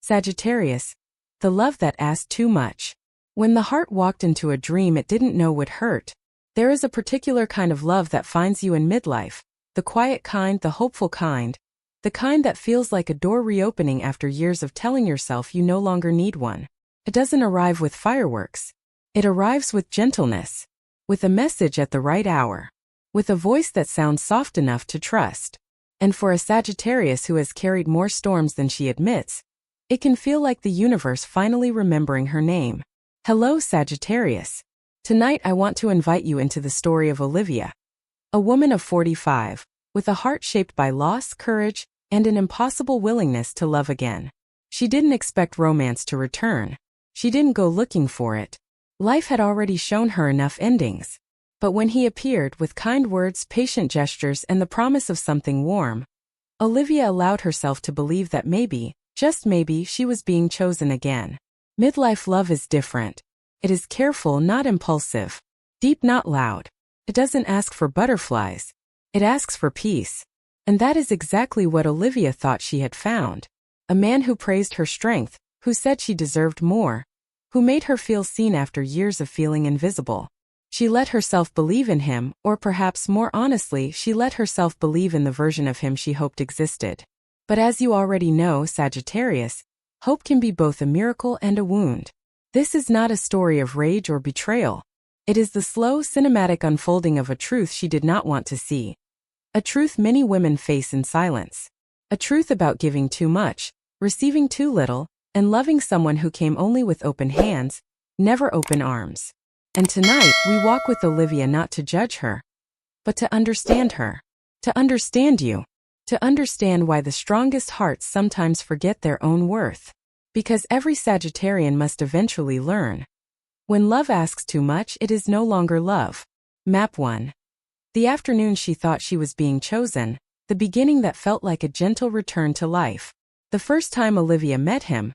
Sagittarius, the love that asked too much. When the heart walked into a dream it didn't know would hurt. There is a particular kind of love that finds you in midlife, the quiet kind, the hopeful kind, the kind that feels like a door reopening after years of telling yourself you no longer need one. It doesn't arrive with fireworks. It arrives with gentleness, with a message at the right hour, with a voice that sounds soft enough to trust. And for a Sagittarius who has carried more storms than she admits, it can feel like the universe finally remembering her name. Hello, Sagittarius. Tonight I want to invite you into the story of Olivia, a woman of 45, with a heart shaped by loss, courage, and an impossible willingness to love again. She didn't expect romance to return. She didn't go looking for it. Life had already shown her enough endings. But when he appeared with kind words, patient gestures, and the promise of something warm, Olivia allowed herself to believe that maybe, just maybe, she was being chosen again. Midlife love is different. It is careful, not impulsive. Deep, not loud. It doesn't ask for butterflies. It asks for peace. And that is exactly what Olivia thought she had found. A man who praised her strength, who said she deserved more, who made her feel seen after years of feeling invisible. She let herself believe in him, or perhaps more honestly, she let herself believe in the version of him she hoped existed. But as you already know, Sagittarius, hope can be both a miracle and a wound. This is not a story of rage or betrayal. It is the slow, cinematic unfolding of a truth she did not want to see. A truth many women face in silence. A truth about giving too much, receiving too little, and loving someone who came only with open hands, never open arms. And tonight, we walk with Olivia not to judge her, but to understand her. To understand you. To understand why the strongest hearts sometimes forget their own worth. Because every Sagittarian must eventually learn. When love asks too much, it is no longer love. Map 1. The afternoon she thought she was being chosen, the beginning that felt like a gentle return to life. The first time Olivia met him,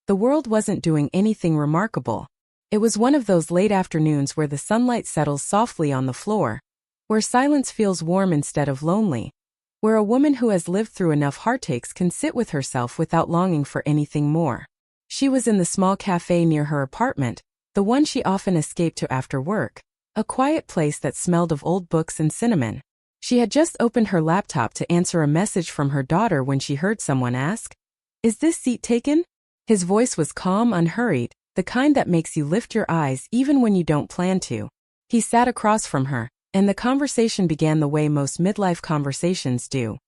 the world wasn't doing anything remarkable. It was one of those late afternoons where the sunlight settles softly on the floor, where silence feels warm instead of lonely, where a woman who has lived through enough heartaches can sit with herself without longing for anything more. She was in the small cafe near her apartment, the one she often escaped to after work, a quiet place that smelled of old books and cinnamon. She had just opened her laptop to answer a message from her daughter when she heard someone ask, "Is this seat taken?" His voice was calm, unhurried, the kind that makes you lift your eyes even when you don't plan to. He sat across from her, and the conversation began the way most midlife conversations do.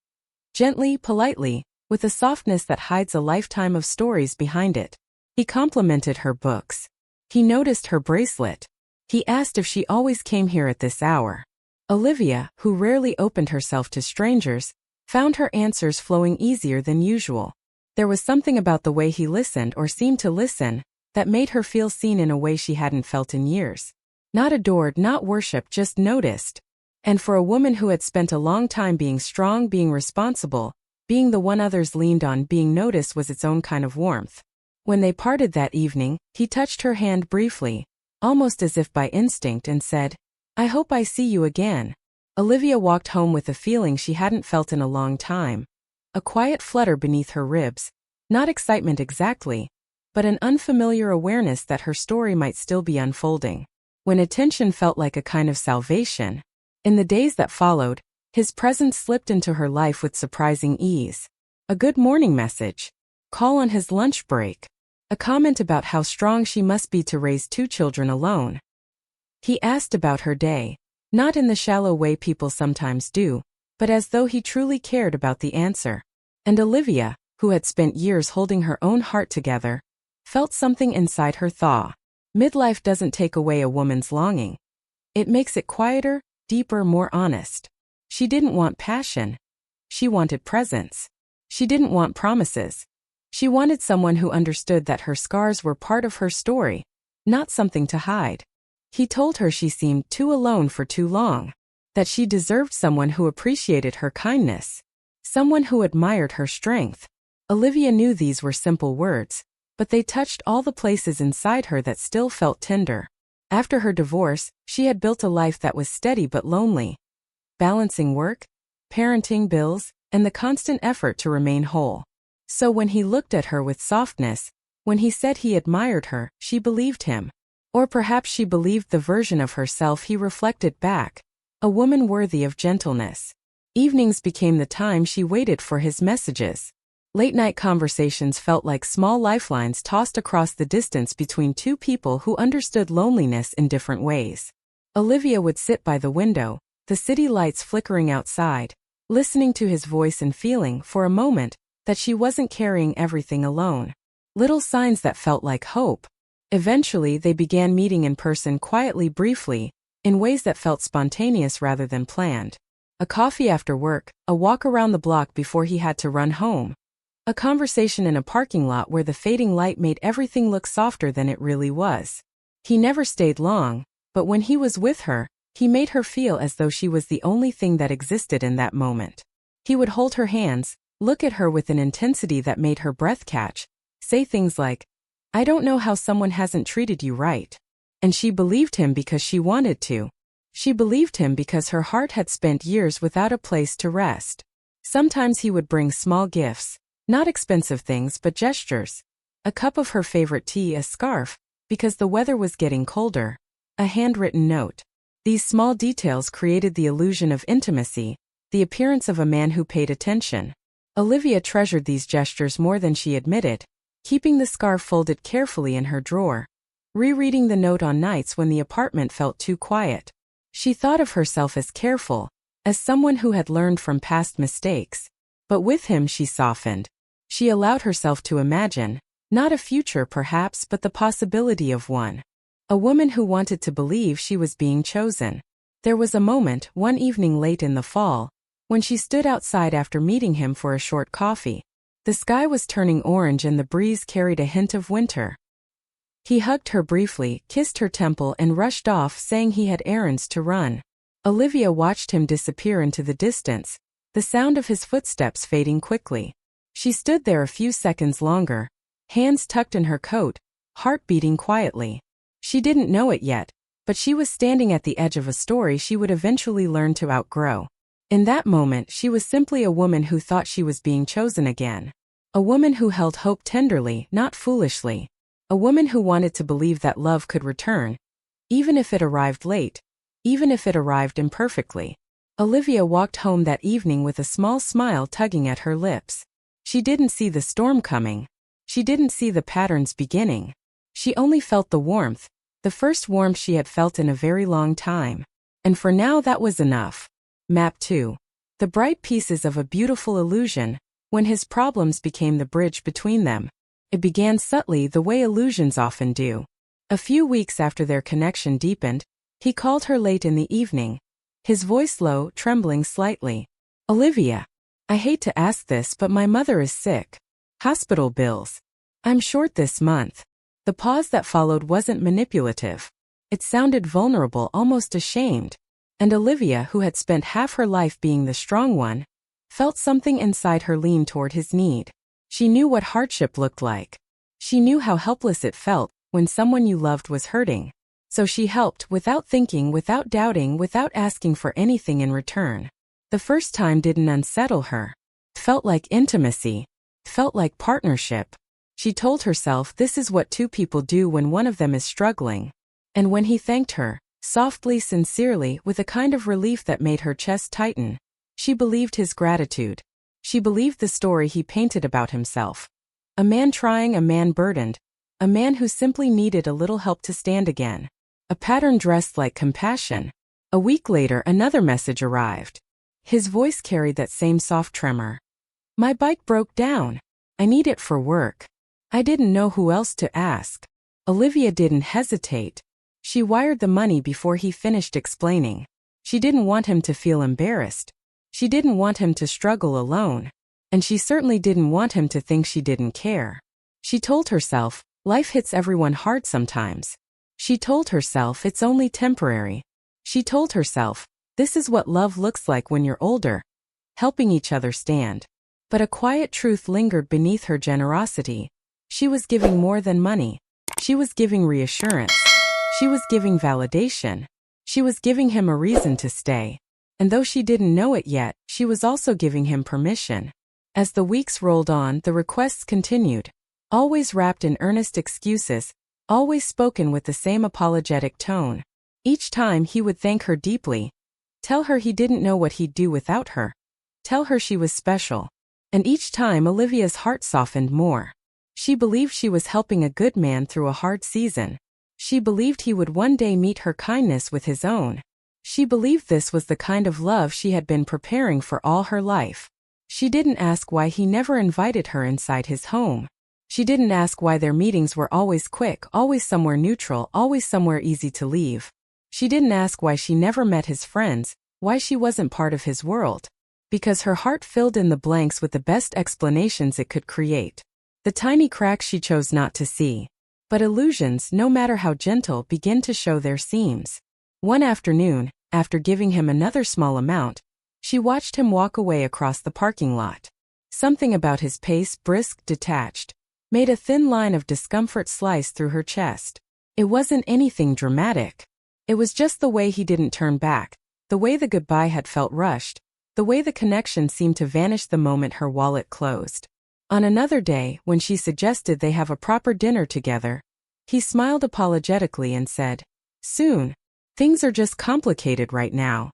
Gently, politely, with a softness that hides a lifetime of stories behind it. He complimented her books. He noticed her bracelet. He asked if she always came here at this hour. Olivia, who rarely opened herself to strangers, found her answers flowing easier than usual. There was something about the way he listened or seemed to listen that made her feel seen in a way she hadn't felt in years. Not adored, not worshipped, just noticed. And for a woman who had spent a long time being strong, being responsible, being the one others leaned on, being noticed was its own kind of warmth. When they parted that evening, he touched her hand briefly, almost as if by instinct, and said, "I hope I see you again." Olivia walked home with a feeling she hadn't felt in a long time. A quiet flutter beneath her ribs, not excitement exactly, but an unfamiliar awareness that her story might still be unfolding. When attention felt like a kind of salvation. In the days that followed, his presence slipped into her life with surprising ease. A good morning message. Call on his lunch break. A comment about how strong she must be to raise 2 children alone. He asked about her day, not in the shallow way people sometimes do, but as though he truly cared about the answer. And Olivia, who had spent years holding her own heart together, felt something inside her thaw. Midlife doesn't take away a woman's longing. It makes it quieter, deeper, more honest. She didn't want passion. She wanted presence. She didn't want promises. She wanted someone who understood that her scars were part of her story, not something to hide. He told her she seemed too alone for too long, that she deserved someone who appreciated her kindness, someone who admired her strength. Olivia knew these were simple words, but they touched all the places inside her that still felt tender. After her divorce, she had built a life that was steady but lonely, balancing work, parenting, bills, and the constant effort to remain whole. So when he looked at her with softness, when he said he admired her, she believed him. Or perhaps she believed the version of herself he reflected back, a woman worthy of gentleness. Evenings became the time she waited for his messages. Late-night conversations felt like small lifelines tossed across the distance between two people who understood loneliness in different ways. Olivia would sit by the window, the city lights flickering outside, listening to his voice and feeling, for a moment, that she wasn't carrying everything alone. Little signs that felt like hope. Eventually they began meeting in person quietly, briefly, in ways that felt spontaneous rather than planned. A coffee after work, a walk around the block before he had to run home. A conversation in a parking lot where the fading light made everything look softer than it really was. He never stayed long, but when he was with her, he made her feel as though she was the only thing that existed in that moment. He would hold her hands, look at her with an intensity that made her breath catch, say things like, "I don't know how someone hasn't treated you right." And she believed him because she wanted to. She believed him because her heart had spent years without a place to rest. Sometimes he would bring small gifts. Not expensive things but gestures. A cup of her favorite tea, a scarf, because the weather was getting colder. A handwritten note. These small details created the illusion of intimacy, the appearance of a man who paid attention. Olivia treasured these gestures more than she admitted, keeping the scarf folded carefully in her drawer. Rereading the note on nights when the apartment felt too quiet. She thought of herself as careful, as someone who had learned from past mistakes. But with him she softened. She allowed herself to imagine, not a future perhaps but the possibility of one. A woman who wanted to believe she was being chosen. There was a moment, one evening late in the fall, when she stood outside after meeting him for a short coffee. The sky was turning orange and the breeze carried a hint of winter. He hugged her briefly, kissed her temple and rushed off saying he had errands to run. Olivia watched him disappear into the distance, the sound of his footsteps fading quickly. She stood there a few seconds longer, hands tucked in her coat, heart beating quietly. She didn't know it yet, but she was standing at the edge of a story she would eventually learn to outgrow. In that moment she was simply a woman who thought she was being chosen again. A woman who held hope tenderly, not foolishly. A woman who wanted to believe that love could return, even if it arrived late, even if it arrived imperfectly. Olivia walked home that evening with a small smile tugging at her lips. She didn't see the storm coming. She didn't see the patterns beginning. She only felt the warmth, the first warmth she had felt in a very long time. And for now that was enough. Map 2. The bright pieces of a beautiful illusion, when his problems became the bridge between them. It began subtly the way illusions often do. A few weeks after their connection deepened, he called her late in the evening, his voice low, trembling slightly. "Olivia, I hate to ask this but my mother is sick. Hospital bills. I'm short this month." The pause that followed wasn't manipulative. It sounded vulnerable, almost ashamed. And Olivia, who had spent half her life being the strong one, felt something inside her lean toward his need. She knew what hardship looked like. She knew how helpless it felt when someone you loved was hurting. So she helped, without thinking, without doubting, without asking for anything in return. The first time didn't unsettle her. It felt like intimacy. It felt like partnership. She told herself this is what two people do when one of them is struggling. And when he thanked her, softly, sincerely, with a kind of relief that made her chest tighten, she believed his gratitude. She believed the story he painted about himself. A man trying, a man burdened, a man who simply needed a little help to stand again. A pattern dressed like compassion. A week later another message arrived. His voice carried that same soft tremor. "My bike broke down. I need it for work." I didn't know who else to ask. Olivia didn't hesitate. She wired the money before he finished explaining. She didn't want him to feel embarrassed. She didn't want him to struggle alone. And she certainly didn't want him to think she didn't care. She told herself, life hits everyone hard sometimes. She told herself it's only temporary. She told herself, this is what love looks like when you're older. Helping each other stand. But a quiet truth lingered beneath her generosity. She was giving more than money. She was giving reassurance. She was giving validation. She was giving him a reason to stay. And though she didn't know it yet, she was also giving him permission. As the weeks rolled on, the requests continued, always wrapped in earnest excuses, always spoken with the same apologetic tone. Each time he would thank her deeply, tell her he didn't know what he'd do without her, tell her she was special. And each time Olivia's heart softened more. She believed she was helping a good man through a hard season. She believed he would one day meet her kindness with his own. She believed this was the kind of love she had been preparing for all her life. She didn't ask why he never invited her inside his home. She didn't ask why their meetings were always quick, always somewhere neutral, always somewhere easy to leave. She didn't ask why she never met his friends, why she wasn't part of his world. Because her heart filled in the blanks with the best explanations it could create. The tiny cracks she chose not to see. But illusions, no matter how gentle, begin to show their seams. One afternoon, after giving him another small amount, she watched him walk away across the parking lot. Something about his pace, brisk, detached, made a thin line of discomfort slice through her chest. It wasn't anything dramatic. It was just the way he didn't turn back, the way the goodbye had felt rushed, the way the connection seemed to vanish the moment her wallet closed. On another day, when she suggested they have a proper dinner together, he smiled apologetically and said, "Soon. Things are just complicated right now."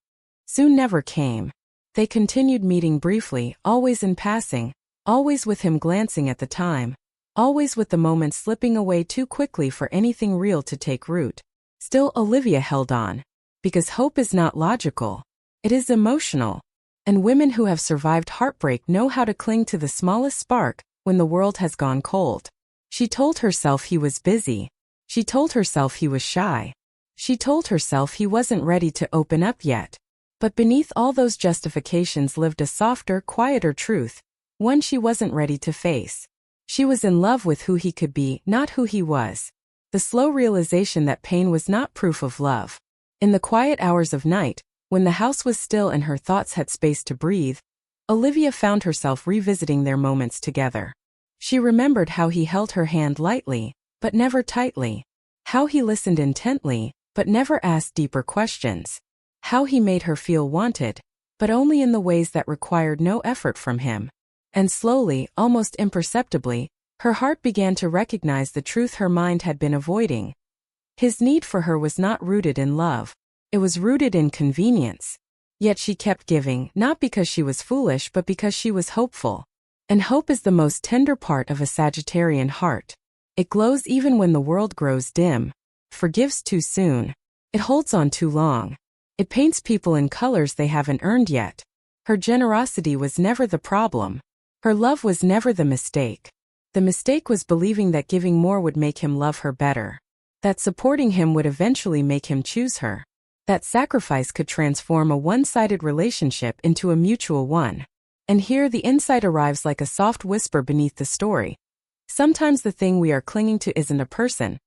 Soon never came. They continued meeting briefly, always in passing, always with him glancing at the time, always with the moments slipping away too quickly for anything real to take root. Still, Olivia held on. Because hope is not logical. It is emotional. And women who have survived heartbreak know how to cling to the smallest spark when the world has gone cold. She told herself he was busy. She told herself he was shy. She told herself he wasn't ready to open up yet. But beneath all those justifications lived a softer, quieter truth, one she wasn't ready to face. She was in love with who he could be, not who he was. The slow realization that pain was not proof of love. In the quiet hours of night, when the house was still and her thoughts had space to breathe, Olivia found herself revisiting their moments together. She remembered how he held her hand lightly, but never tightly. How he listened intently, but never asked deeper questions. How he made her feel wanted, but only in the ways that required no effort from him. And slowly, almost imperceptibly, her heart began to recognize the truth her mind had been avoiding. His need for her was not rooted in love. It was rooted in convenience. Yet she kept giving, not because she was foolish but because she was hopeful. And hope is the most tender part of a Sagittarian heart. It glows even when the world grows dim. Forgives too soon. It holds on too long. It paints people in colors they haven't earned yet. Her generosity was never the problem. Her love was never the mistake. The mistake was believing that giving more would make him love her better. That supporting him would eventually make him choose her. That sacrifice could transform a one-sided relationship into a mutual one. And here the insight arrives like a soft whisper beneath the story. Sometimes the thing we are clinging to isn't a person.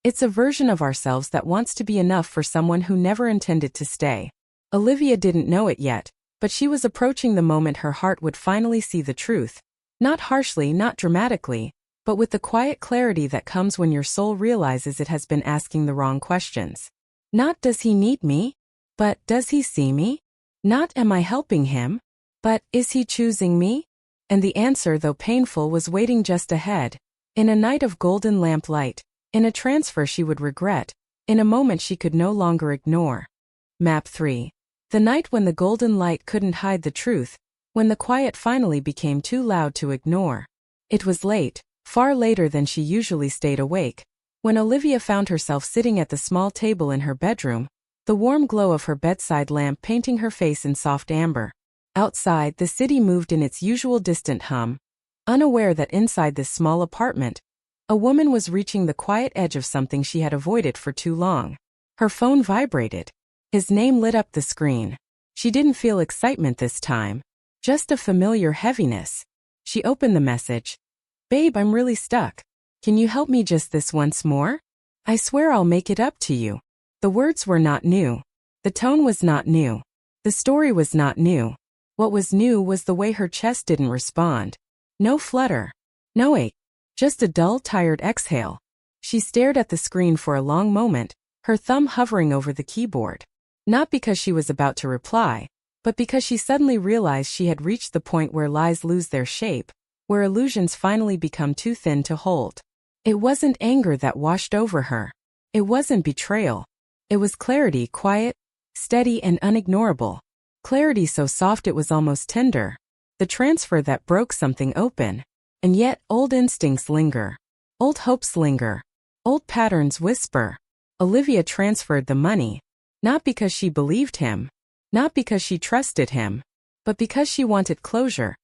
It's a version of ourselves that wants to be enough for someone who never intended to stay. Olivia didn't know it yet, but she was approaching the moment her heart would finally see the truth. Not harshly, not dramatically, but with the quiet clarity that comes when your soul realizes it has been asking the wrong questions. Not does he need me? But does he see me? Not am I helping him? But is he choosing me? And the answer, though painful, was waiting just ahead. In a night of golden lamplight, in a transfer she would regret, in a moment she could no longer ignore. Map 3. The night when the golden light couldn't hide the truth, when the quiet finally became too loud to ignore. It was late, far later than she usually stayed awake, when Olivia found herself sitting at the small table in her bedroom, the warm glow of her bedside lamp painting her face in soft amber. Outside, the city moved in its usual distant hum, unaware that inside this small apartment, a woman was reaching the quiet edge of something she had avoided for too long. Her phone vibrated. His name lit up the screen. She didn't feel excitement this time, just a familiar heaviness. She opened the message. "Babe, I'm really stuck. Can you help me just this once more? I swear I'll make it up to you." The words were not new. The tone was not new. The story was not new. What was new was the way her chest didn't respond. No flutter. No ache. Just a dull, tired exhale. She stared at the screen for a long moment, her thumb hovering over the keyboard. Not because she was about to reply, but because she suddenly realized she had reached the point where lies lose their shape, where illusions finally become too thin to hold. It wasn't anger that washed over her. It wasn't betrayal. It was clarity, quiet, steady, and unignorable. Clarity so soft it was almost tender. The transfer that broke something open. And yet, old instincts linger. Old hopes linger. Old patterns whisper. Olivia transferred the money. Not because she believed him. Not because she trusted him. But because she wanted closure.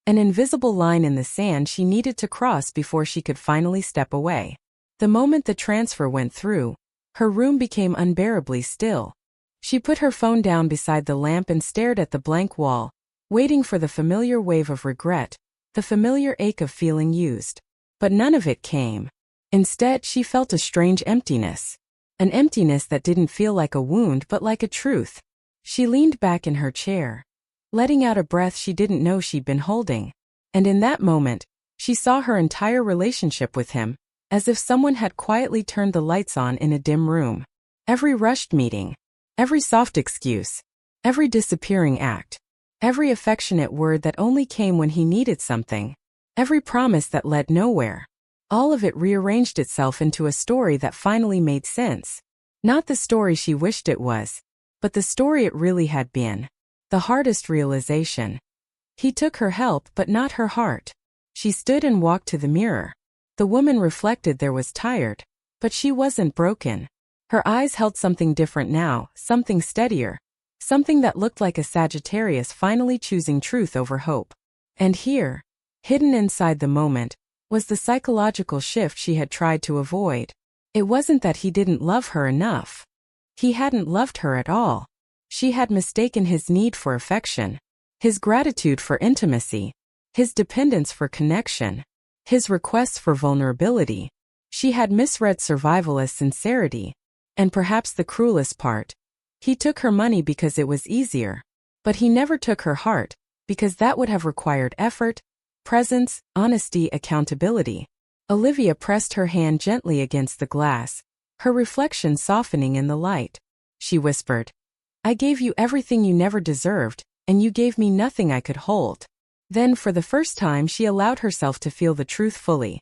An invisible line in the sand she needed to cross before she could finally step away. The moment the transfer went through, her room became unbearably still. She put her phone down beside the lamp and stared at the blank wall, waiting for the familiar wave of regret, the familiar ache of feeling used. But none of it came. Instead, she felt a strange emptiness. An emptiness that didn't feel like a wound but like a truth. She leaned back in her chair, letting out a breath she didn't know she'd been holding. And in that moment, she saw her entire relationship with him, as if someone had quietly turned the lights on in a dim room. Every rushed meeting, every soft excuse, every disappearing act, every affectionate word that only came when he needed something, every promise that led nowhere. All of it rearranged itself into a story that finally made sense. Not the story she wished it was, but the story it really had been. The hardest realization. He took her help but not her heart. She stood and walked to the mirror. The woman reflected there was tired, but she wasn't broken. Her eyes held something different now, something steadier. Something that looked like a Sagittarius finally choosing truth over hope. And here, hidden inside the moment, was the psychological shift she had tried to avoid. It wasn't that he didn't love her enough. He hadn't loved her at all. She had mistaken his need for affection, his gratitude for intimacy, his dependence for connection, his requests for vulnerability. She had misread survival as sincerity. And perhaps the cruelest part, he took her money because it was easier. But he never took her heart, because that would have required effort, presence, honesty, accountability. Olivia pressed her hand gently against the glass, her reflection softening in the light. She whispered, "I gave you everything you never deserved, and you gave me nothing I could hold." Then for the first time she allowed herself to feel the truth fully.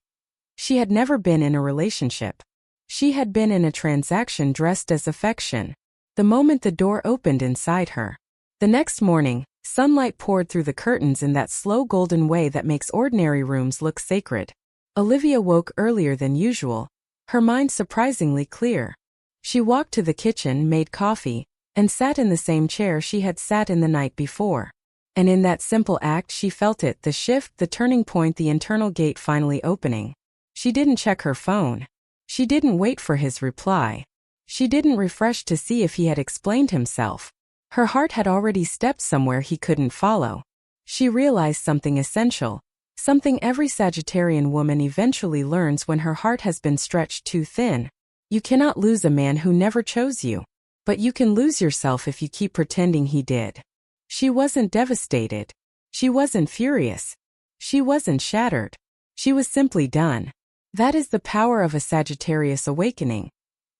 She had never been in a relationship. She had been in a transaction dressed as affection. The moment the door opened inside her. The next morning, sunlight poured through the curtains in that slow golden way that makes ordinary rooms look sacred. Olivia woke earlier than usual, her mind surprisingly clear. She walked to the kitchen, made coffee, and sat in the same chair she had sat in the night before. And in that simple act she felt it, the shift, the turning point, the internal gate finally opening. She didn't check her phone. She didn't wait for his reply. She didn't refresh to see if he had explained himself. Her heart had already stepped somewhere he couldn't follow. She realized something essential, something every Sagittarian woman eventually learns when her heart has been stretched too thin. You cannot lose a man who never chose you. But you can lose yourself if you keep pretending he did. She wasn't devastated. She wasn't furious. She wasn't shattered. She was simply done. That is the power of a Sagittarius awakening.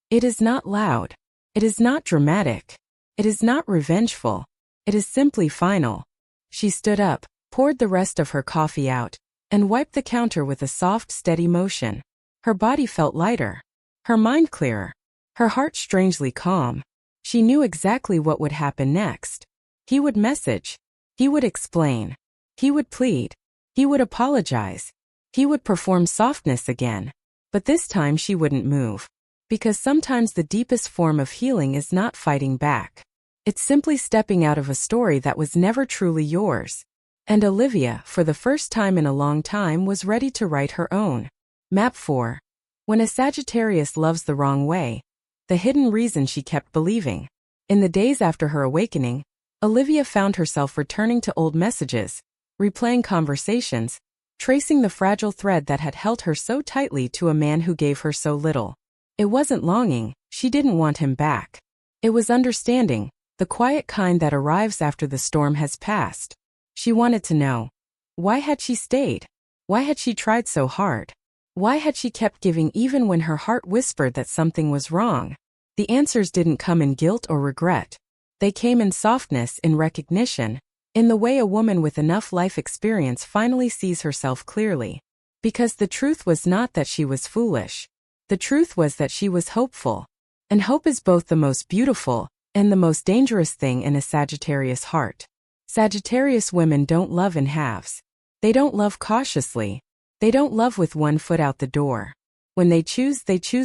It is not loud. It is not dramatic. It is not revengeful. It is simply final. She stood up, poured the rest of her coffee out, and wiped the counter with a soft, steady motion. Her body felt lighter. Her mind clearer. Her heart strangely calm. She knew exactly what would happen next. He would message. He would explain. He would plead. He would apologize. He would perform softness again. But this time she wouldn't move. Because sometimes the deepest form of healing is not fighting back. It's simply stepping out of a story that was never truly yours. And Olivia, for the first time in a long time, was ready to write her own. Map 4. When a Sagittarius loves the wrong way. The hidden reason she kept believing. In the days after her awakening, Olivia found herself returning to old messages, replaying conversations, tracing the fragile thread that had held her so tightly to a man who gave her so little. It wasn't longing, she didn't want him back. It was understanding, the quiet kind that arrives after the storm has passed. She wanted to know. Why had she stayed? Why had she tried so hard? Why had she kept giving even when her heart whispered that something was wrong? The answers didn't come in guilt or regret. They came in softness, in recognition, in the way a woman with enough life experience finally sees herself clearly. Because the truth was not that she was foolish. The truth was that she was hopeful. And hope is both the most beautiful and the most dangerous thing in a Sagittarius heart. Sagittarius women don't love in halves. They don't love cautiously. They don't love with one foot out the door. When they choose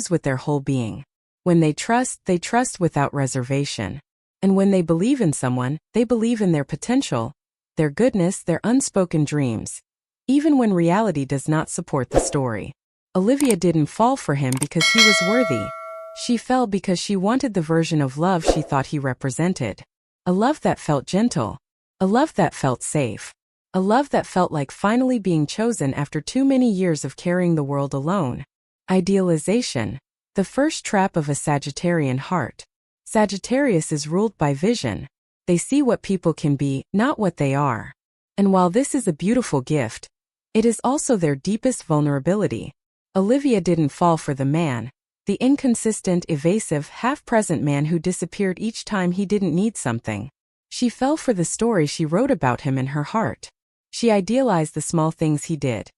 with their whole being. When they trust without reservation. And when they believe in someone, they believe in their potential, their goodness, their unspoken dreams. Even when reality does not support the story. Olivia didn't fall for him because he was worthy. She fell because she wanted the version of love she thought he represented. A love that felt gentle. A love that felt safe. A love that felt like finally being chosen after too many years of carrying the world alone. Idealization. The first trap of a Sagittarian heart. Sagittarius is ruled by vision. They see what people can be, not what they are. And while this is a beautiful gift, it is also their deepest vulnerability. Olivia didn't fall for the man, the inconsistent, evasive, half-present man who disappeared each time he didn't need something. She fell for the story she wrote about him in her heart. She idealized the small things he did.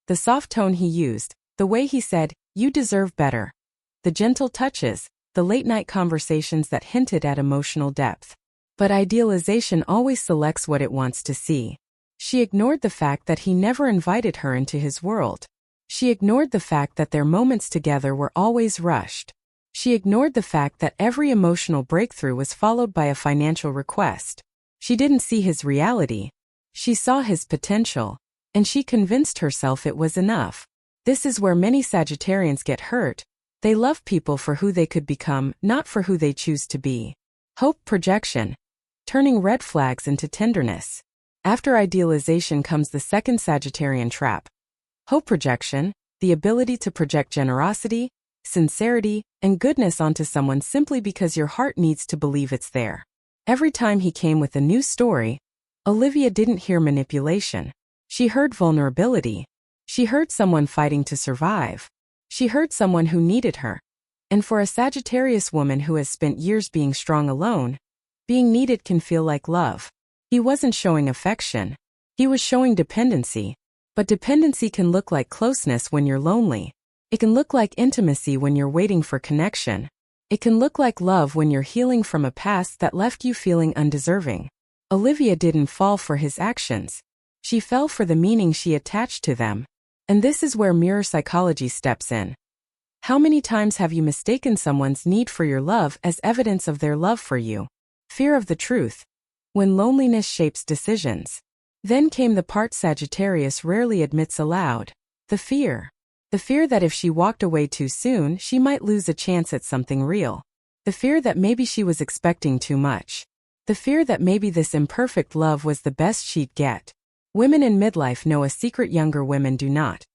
The soft tone he used, the way he said, "You deserve better." The gentle touches, the late-night conversations that hinted at emotional depth. But idealization always selects what it wants to see. She ignored the fact that he never invited her into his world. She ignored the fact that their moments together were always rushed. She ignored the fact that every emotional breakthrough was followed by a financial request. She didn't see his reality. She saw his potential. And she convinced herself it was enough. This is where many Sagittarians get hurt. They love people for who they could become, not for who they choose to be. Hope projection. Turning red flags into tenderness. After idealization comes the second Sagittarian trap. Hope projection, the ability to project generosity, sincerity, and goodness onto someone simply because your heart needs to believe it's there. Every time he came with a new story, Olivia didn't hear manipulation. She heard vulnerability. She heard someone fighting to survive. She heard someone who needed her. And for a Sagittarius woman who has spent years being strong alone, being needed can feel like love. He wasn't showing affection. He was showing dependency. But dependency can look like closeness when you're lonely. It can look like intimacy when you're waiting for connection. It can look like love when you're healing from a past that left you feeling undeserving. Olivia didn't fall for his actions. She fell for the meaning she attached to them. And this is where mirror psychology steps in. How many times have you mistaken someone's need for your love as evidence of their love for you? Fear of the truth. When loneliness shapes decisions. Then came the part Sagittarius rarely admits aloud. The fear. The fear that if she walked away too soon, she might lose a chance at something real. The fear that maybe she was expecting too much. The fear that maybe this imperfect love was the best she'd get. Women in midlife know a secret younger women do not.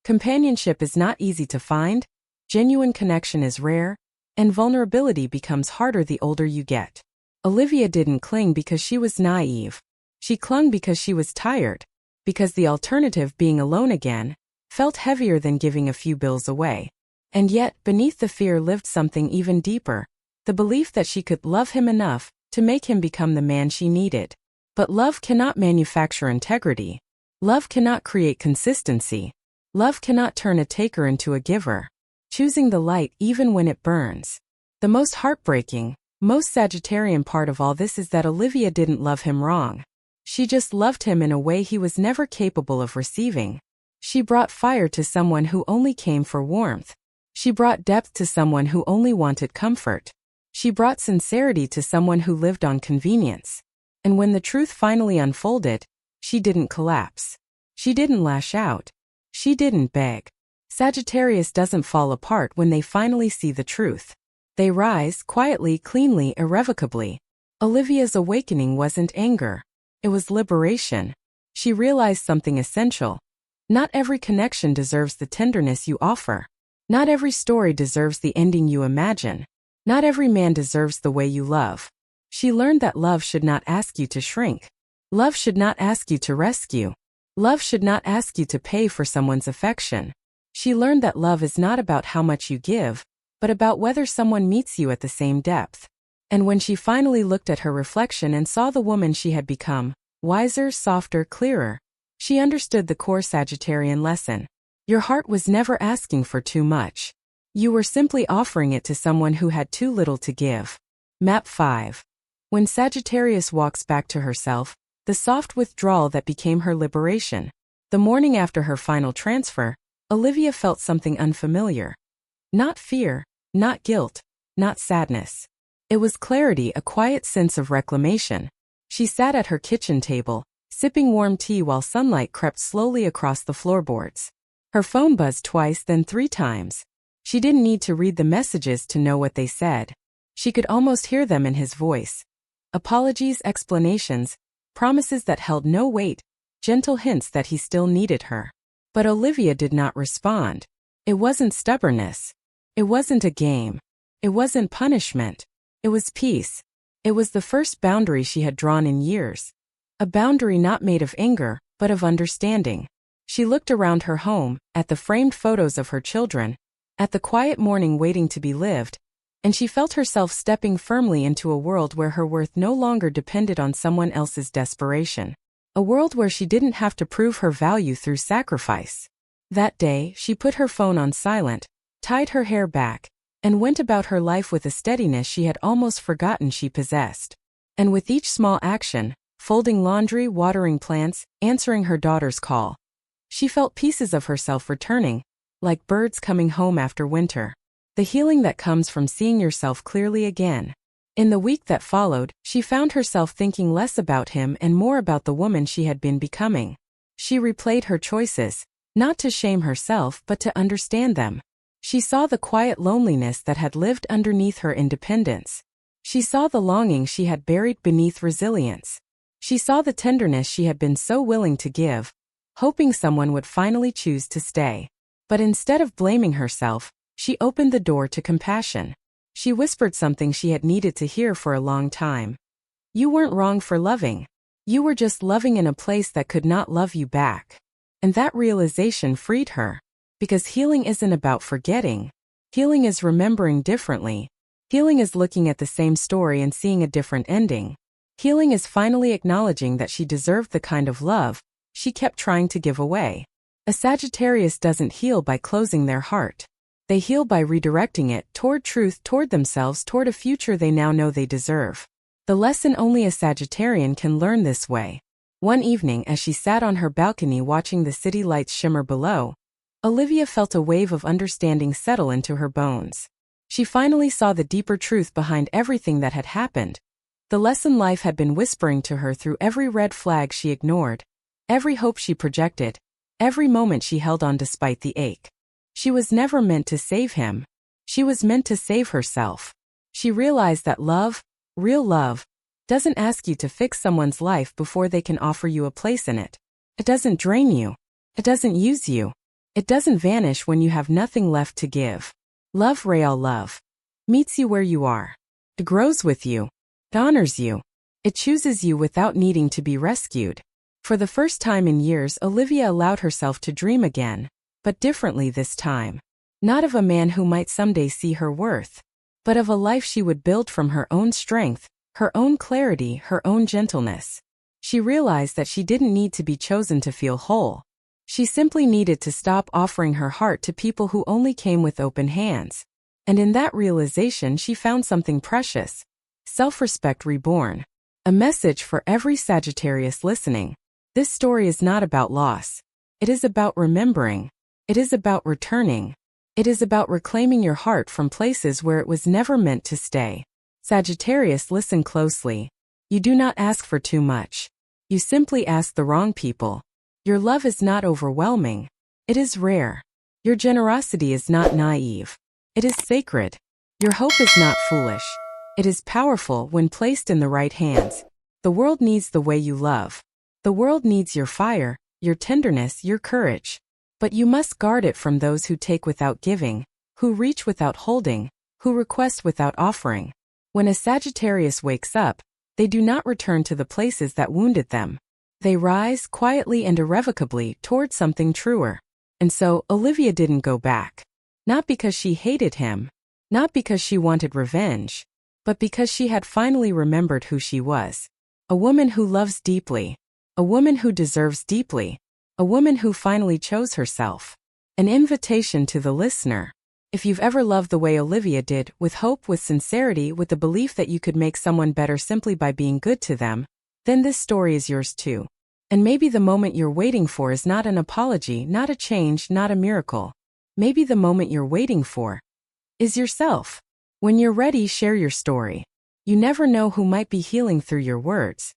Companionship is not easy to find, genuine connection is rare, and vulnerability becomes harder the older you get. Olivia didn't cling because she was naive. She clung because she was tired, because the alternative, being alone again, felt heavier than giving a few bills away. And yet, beneath the fear lived something even deeper, the belief that she could love him enough to make him become the man she needed. But love cannot manufacture integrity. Love cannot create consistency. Love cannot turn a taker into a giver. Choosing the light even when it burns. The most heartbreaking, most Sagittarian part of all this is that Olivia didn't love him wrong. She just loved him in a way he was never capable of receiving. She brought fire to someone who only came for warmth. She brought depth to someone who only wanted comfort. She brought sincerity to someone who lived on convenience. And when the truth finally unfolded, she didn't collapse. She didn't lash out. She didn't beg. Sagittarius doesn't fall apart when they finally see the truth. They rise, quietly, cleanly, irrevocably. Olivia's awakening wasn't anger. It was liberation. She realized something essential. Not every connection deserves the tenderness you offer. Not every story deserves the ending you imagine. Not every man deserves the way you love. She learned that love should not ask you to shrink. Love should not ask you to rescue. Love should not ask you to pay for someone's affection. She learned that love is not about how much you give, but about whether someone meets you at the same depth. And when she finally looked at her reflection and saw the woman she had become, wiser, softer, clearer, she understood the core Sagittarian lesson. Your heart was never asking for too much. You were simply offering it to someone who had too little to give. Map 5. When Sagittarius walks back to herself, the soft withdrawal that became her liberation. The morning after her final transfer, Olivia felt something unfamiliar. Not fear, not guilt, not sadness. It was clarity, a quiet sense of reclamation. She sat at her kitchen table, sipping warm tea while sunlight crept slowly across the floorboards. Her phone buzzed twice, then 3 times. She didn't need to read the messages to know what they said. She could almost hear them in his voice. Apologies, explanations, promises that held no weight, gentle hints that he still needed her. But Olivia did not respond. It wasn't stubbornness. It wasn't a game. It wasn't punishment. It was peace. It was the first boundary she had drawn in years. A boundary not made of anger, but of understanding. She looked around her home, at the framed photos of her children, at the quiet morning waiting to be lived, and she felt herself stepping firmly into a world where her worth no longer depended on someone else's desperation. A world where she didn't have to prove her value through sacrifice. That day, she put her phone on silent, tied her hair back, and went about her life with a steadiness she had almost forgotten she possessed. And with each small action, folding laundry, watering plants, answering her daughter's call, she felt pieces of herself returning, like birds coming home after winter. The healing that comes from seeing yourself clearly again. In the week that followed, she found herself thinking less about him and more about the woman she had been becoming. She replayed her choices, not to shame herself but to understand them. She saw the quiet loneliness that had lived underneath her independence. She saw the longing she had buried beneath resilience. She saw the tenderness she had been so willing to give, hoping someone would finally choose to stay. But instead of blaming herself, she opened the door to compassion. She whispered something she had needed to hear for a long time. You weren't wrong for loving. You were just loving in a place that could not love you back. And that realization freed her. Because healing isn't about forgetting. Healing is remembering differently. Healing is looking at the same story and seeing a different ending. Healing is finally acknowledging that she deserved the kind of love she kept trying to give away. A Sagittarius doesn't heal by closing their heart. They heal by redirecting it toward truth, toward themselves, toward a future they now know they deserve. The lesson only a Sagittarian can learn this way. One evening, as she sat on her balcony watching the city lights shimmer below, Olivia felt a wave of understanding settle into her bones. She finally saw the deeper truth behind everything that had happened. The lesson life had been whispering to her through every red flag she ignored, every hope she projected, every moment she held on despite the ache. She was never meant to save him. She was meant to save herself. She realized that love, real love, doesn't ask you to fix someone's life before they can offer you a place in it. It doesn't drain you. It doesn't use you. It doesn't vanish when you have nothing left to give. Love, real love, meets you where you are. It grows with you. It honors you. It chooses you without needing to be rescued. For the first time in years, Olivia allowed herself to dream again, but differently this time. Not of a man who might someday see her worth, but of a life she would build from her own strength, her own clarity, her own gentleness. She realized that she didn't need to be chosen to feel whole. She simply needed to stop offering her heart to people who only came with open hands. And in that realization she found something precious. Self-respect reborn. A message for every Sagittarius listening. This story is not about loss. It is about remembering. It is about returning. It is about reclaiming your heart from places where it was never meant to stay. Sagittarius, listen closely. You do not ask for too much. You simply ask the wrong people. Your love is not overwhelming. It is rare. Your generosity is not naive. It is sacred. Your hope is not foolish. It is powerful when placed in the right hands. The world needs the way you love. The world needs your fire, your tenderness, your courage. But you must guard it from those who take without giving, who reach without holding, who request without offering. When a Sagittarius wakes up, they do not return to the places that wounded them. They rise quietly and irrevocably toward something truer. And so, Olivia didn't go back. Not because she hated him. Not because she wanted revenge. but because she had finally remembered who she was. A woman who loves deeply. A woman who deserves deeply. A woman who finally chose herself. An invitation to the listener. If you've ever loved the way Olivia did, with hope, with sincerity, with the belief that you could make someone better simply by being good to them, then this story is yours too. And maybe the moment you're waiting for is not an apology, not a change, not a miracle. Maybe the moment you're waiting for is yourself. When you're ready, share your story. You never know who might be healing through your words.